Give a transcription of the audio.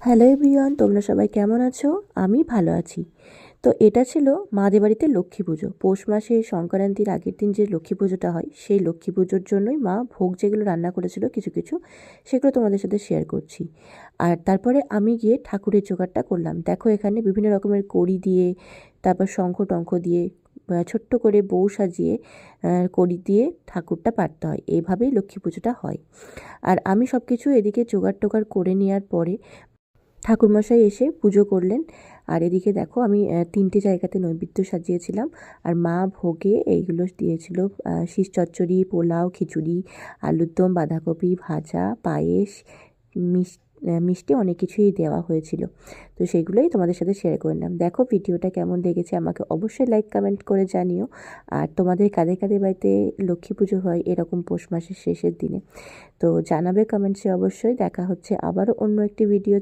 Hello everyone, তোমরা সবাই কেমন আছো? আমি ভালো আছি। তো এটা ছিল মাদের বাড়িতে লক্ষ্মী পুজো। পৌষ মাসে সংক্রান্তির আগের দিন যে লক্ষ্মী পুজোটা হয়, সেই লক্ষ্মী পুজোর জন্যই মা ভোগ যেগুলো রান্না করেছিল কিছু কিছু, সেগুলো তোমাদের সাথে শেয়ার করছি। আর তারপরে আমি গিয়ে ঠাকুরের জোগাড়টা করলাম। দেখো এখানে বিভিন্ন রকমের কড়ি দিয়ে, তারপর শঙ্খ টঙ্খ দিয়ে, ছোট্ট করে বউ সাজিয়ে কড়ি দিয়ে ঠাকুরটা পাড়তে হয়। এইভাবেই লক্ষ্মী পুজোটা হয়। আর আমি সব কিছু এদিকে জোগাড় টোগাড় করে নেওয়ার পরে ঠাকুরমশাই এসে পুজো করলেন। আর এদিকে দেখো আমি ৩টে জায়গাতে নৈবেদ্য সাজিয়েছিলাম। আর মা ভোগে এইগুলো দিয়েছিল, শীষ চচ্চড়ি, পোলাও, খিচুড়ি, আলুর দম, বাঁধাকপি ভাজা, পায়েস, মিষ্টি অনেক কিছুই দেওয়া হয়েছিল। তো সেগুলোই তোমাদের সাথে শেয়ার করলাম। দেখো ভিডিওটা কেমন লেগেছে আমাকে অবশ্যই লাইক কমেন্ট করে জানিও। আর তোমাদের কাদের কাদের বাড়িতে লক্ষ্মী পুজো হয় এরকম পৌষ মাসের শেষের দিনে, তো জানাবে কমেন্টসে অবশ্যই। দেখা হচ্ছে আবারও অন্য একটি ভিডিও।